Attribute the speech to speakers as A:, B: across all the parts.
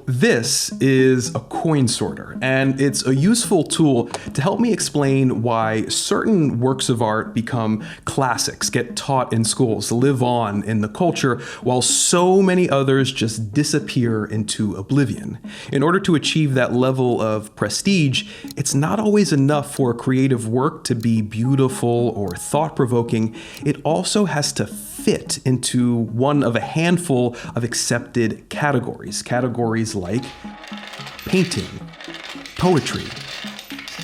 A: this is a coin sorter, and it's a useful tool to help me explain why certain works of art become classics, get taught in schools, live on in the culture, while so many others just disappear into oblivion. In order to achieve that level of prestige, it's not always enough for a creative work to be beautiful or thought-provoking. It also has to fit into one of a handful of accepted categories. Categories like painting, poetry,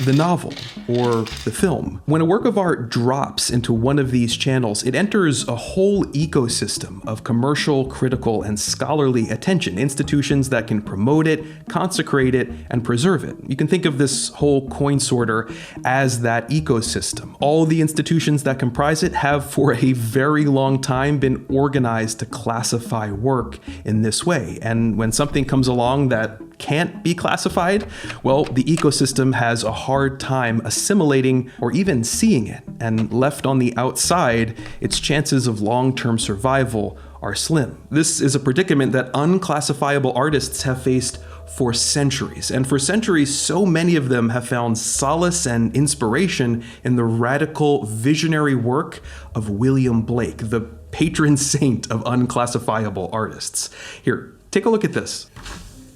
A: the novel, or the film. When a work of art drops into one of these channels, it enters a whole ecosystem of commercial, critical, and scholarly attention, institutions that can promote it, consecrate it, and preserve it. You can think of this whole coin sorter as that ecosystem. All the institutions that comprise it have for a very long time been organized to classify work in this way. And when something comes along that can't be classified, well, the ecosystem has a hard time assimilating or even seeing it, and left on the outside, its chances of long-term survival are slim. This is a predicament that unclassifiable artists have faced for centuries, and for centuries, so many of them have found solace and inspiration in the radical, visionary work of William Blake, the patron saint of unclassifiable artists. Here, take a look at this.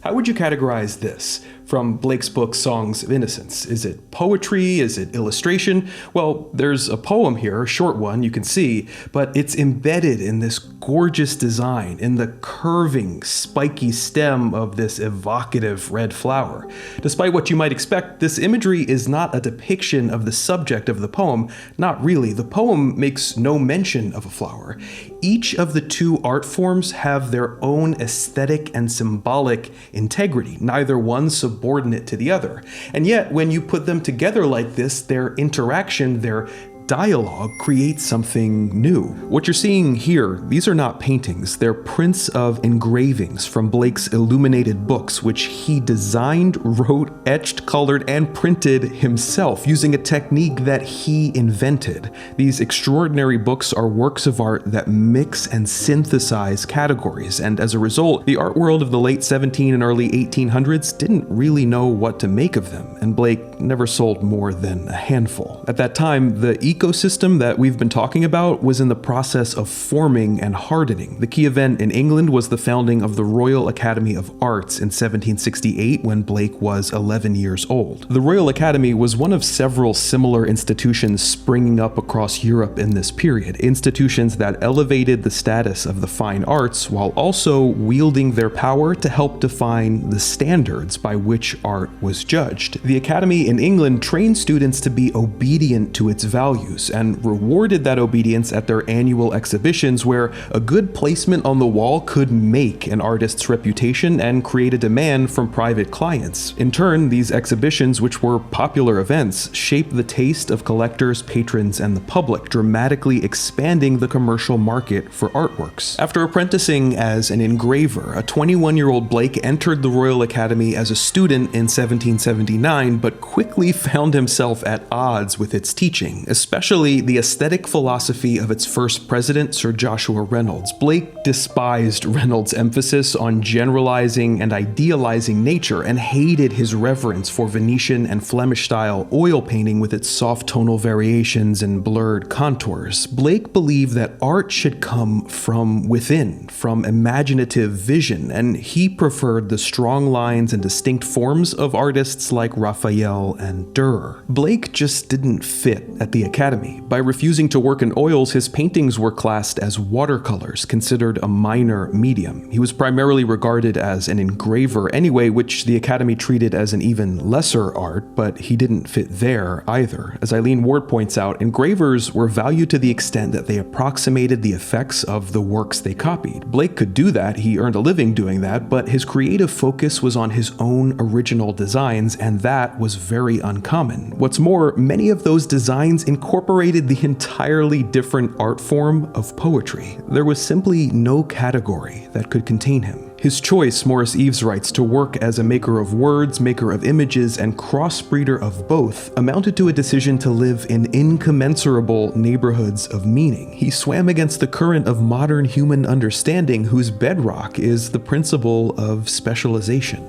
A: How would you categorize this from Blake's book, Songs of Innocence? Is it poetry? Is it illustration? Well, there's a poem here, a short one, you can see, but it's embedded in this gorgeous design, in the curving, spiky stem of this evocative red flower. Despite what you might expect, this imagery is not a depiction of the subject of the poem. Not really. The poem makes no mention of a flower. Each of the two art forms have their own aesthetic and symbolic integrity, neither one subordinate to the other. And yet, when you put them together like this, their interaction, their dialogue creates something new. What you're seeing here, these are not paintings, they're prints of engravings from Blake's Illuminated Books, which he designed, wrote, etched, colored, and printed himself using a technique that he invented. These extraordinary books are works of art that mix and synthesize categories, and as a result, the art world of the late 1700s and early 1800s didn't really know what to make of them, and Blake never sold more than a handful. At that time, the ecosystem that we've been talking about was in the process of forming and hardening. The key event in England was the founding of the Royal Academy of Arts in 1768 when Blake was 11 years old. The Royal Academy was one of several similar institutions springing up across Europe in this period, institutions that elevated the status of the fine arts while also wielding their power to help define the standards by which art was judged. The Academy in England trained students to be obedient to its values and rewarded that obedience at their annual exhibitions, where a good placement on the wall could make an artist's reputation and create a demand from private clients. In turn, these exhibitions, which were popular events, shaped the taste of collectors, patrons, and the public, dramatically expanding the commercial market for artworks. After apprenticing as an engraver, a 21-year-old Blake entered the Royal Academy as a student in 1779, but quickly found himself at odds with its teaching, especially the aesthetic philosophy of its first president, Sir Joshua Reynolds. Blake despised Reynolds' emphasis on generalizing and idealizing nature and hated his reverence for Venetian and Flemish-style oil painting with its soft tonal variations and blurred contours. Blake believed that art should come from within, from imaginative vision, and he preferred the strong lines and distinct forms of artists like Raphael and Dürer. Blake just didn't fit at the Academy. By refusing to work in oils, his paintings were classed as watercolors, considered a minor medium. He was primarily regarded as an engraver anyway, which the Academy treated as an even lesser art, but he didn't fit there either. As Eileen Ward points out, engravers were valued to the extent that they approximated the effects of the works they copied. Blake could do that, he earned a living doing that, but his creative focus was on his own original designs, and that was very uncommon. What's more, many of those designs incorporated the entirely different art form of poetry. There was simply no category that could contain him. His choice, Morris Eves writes, to work as a maker of words, maker of images, and crossbreeder of both amounted to a decision to live in incommensurable neighborhoods of meaning. He swam against the current of modern human understanding, whose bedrock is the principle of specialization.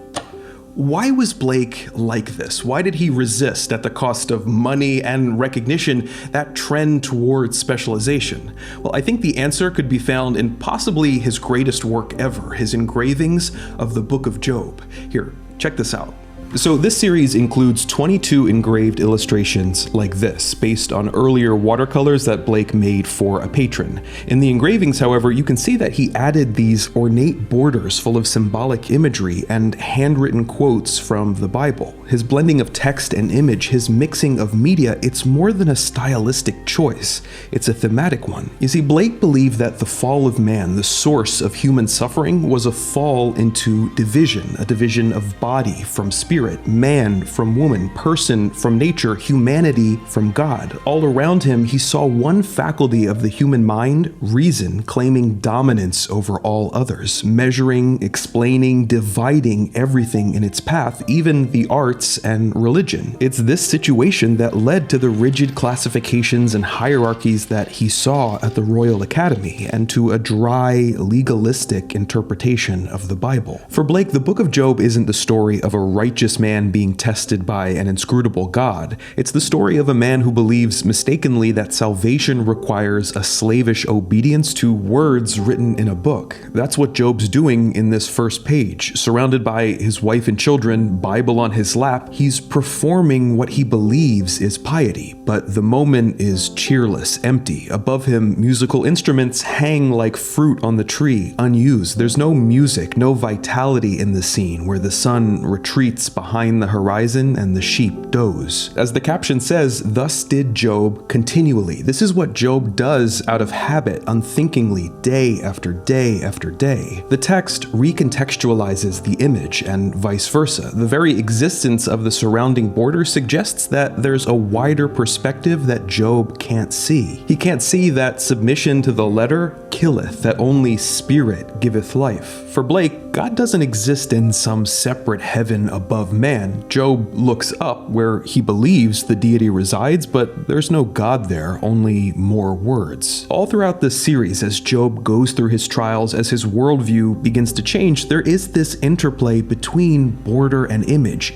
A: Why was Blake like this? Why did he resist, at the cost of money and recognition, that trend towards specialization? Well, I think the answer could be found in possibly his greatest work ever, his engravings of the Book of Job. Here, check this out. So this series includes 22 engraved illustrations like this, based on earlier watercolors that Blake made for a patron. In the engravings, however, you can see that he added these ornate borders full of symbolic imagery and handwritten quotes from the Bible. His blending of text and image, his mixing of media, it's more than a stylistic choice. It's a thematic one. You see, Blake believed that the fall of man, the source of human suffering, was a fall into division, a division of body from spirit, man from woman, person from nature, humanity from God. All around him, he saw one faculty of the human mind, reason, claiming dominance over all others, measuring, explaining, dividing everything in its path, even the arts and religion. It's this situation that led to the rigid classifications and hierarchies that he saw at the Royal Academy, and to a dry, legalistic interpretation of the Bible. For Blake, the Book of Job isn't the story of a righteous man being tested by an inscrutable God. It's the story of a man who believes mistakenly that salvation requires a slavish obedience to words written in a book. That's what Job's doing in this first page. Surrounded by his wife and children, Bible on his lap, he's performing what he believes is piety. But the moment is cheerless, empty. Above him, musical instruments hang like fruit on the tree, unused. There's no music, no vitality in the scene, where the sun retreats behind the horizon and the sheep doze. As the caption says, thus did Job continually. This is what Job does out of habit, unthinkingly, day after day after day. The text recontextualizes the image and vice versa. The very existence of the surrounding border suggests that there's a wider perspective that Job can't see. He can't see that submission to the letter killeth, that only spirit giveth life. For Blake, God doesn't exist in some separate heaven above man. Job looks up where he believes the deity resides, but there's no God there, only more words. All throughout this series, as Job goes through his trials, as his worldview begins to change, there is this interplay between border and image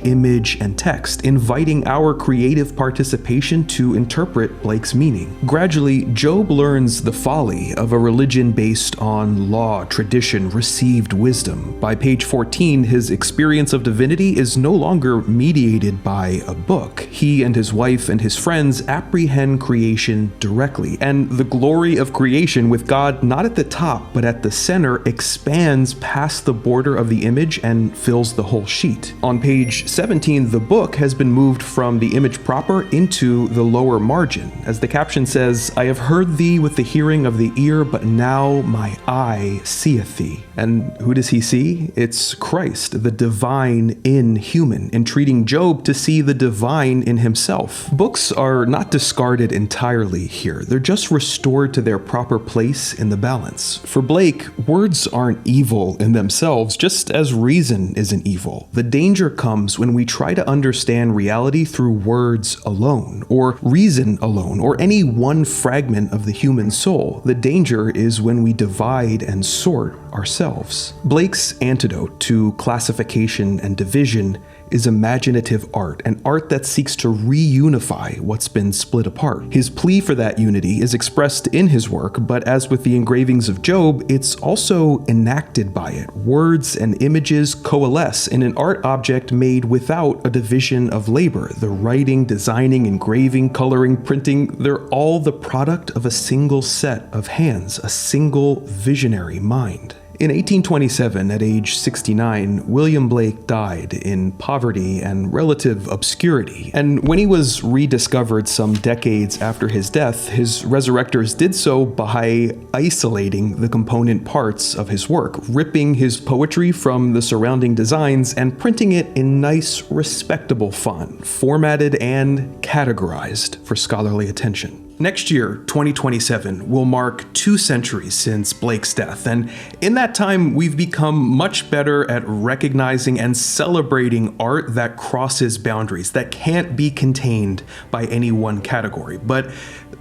A: and text, inviting our creative participation to interpret Blake's meaning. Gradually, Job learns the folly of a religion based on law, tradition, received wisdom. By page 14, his experience of divinity is no longer mediated by a book. He and his wife and his friends apprehend creation directly, and the glory of creation, with God not at the top but at the center, expands past the border of the image and fills the whole sheet. On page 17, the book has been moved from the image proper into the lower margin. As the caption says, I have heard thee with the hearing of the ear, but now my eye seeth thee. And who does he see? It's Christ, the divine in human, entreating Job to see the divine in himself. Books are not discarded entirely here. They're just restored to their proper place in the balance. For Blake, words aren't evil in themselves, just as reason isn't evil. The danger comes when we try to understand reality through words alone, or reason alone, or any one fragment of the human soul. The danger is when we divide and sort ourselves. Blake's antidote to classification and division is imaginative art, an art that seeks to reunify what's been split apart. His plea for that unity is expressed in his work, but as with the engravings of Job, it's also enacted by it. Words and images coalesce in an art object made without a division of labor. The writing, designing, engraving, coloring, printing, they're all the product of a single set of hands, a single visionary mind. In 1827, at age 69, William Blake died in poverty and relative obscurity. And when he was rediscovered some decades after his death, his resurrectors did so by isolating the component parts of his work, ripping his poetry from the surrounding designs and printing it in nice, respectable font, formatted and categorized for scholarly attention. Next year, 2027, will mark 2 centuries since Blake's death, and in that time, we've become much better at recognizing and celebrating art that crosses boundaries, that can't be contained by any one category. But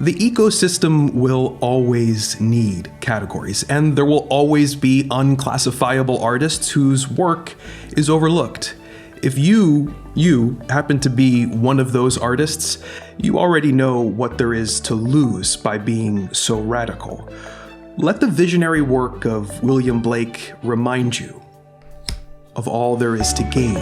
A: the ecosystem will always need categories, and there will always be unclassifiable artists whose work is overlooked. If you happen to be one of those artists, you already know what there is to lose by being so radical. Let the visionary work of William Blake remind you of all there is to gain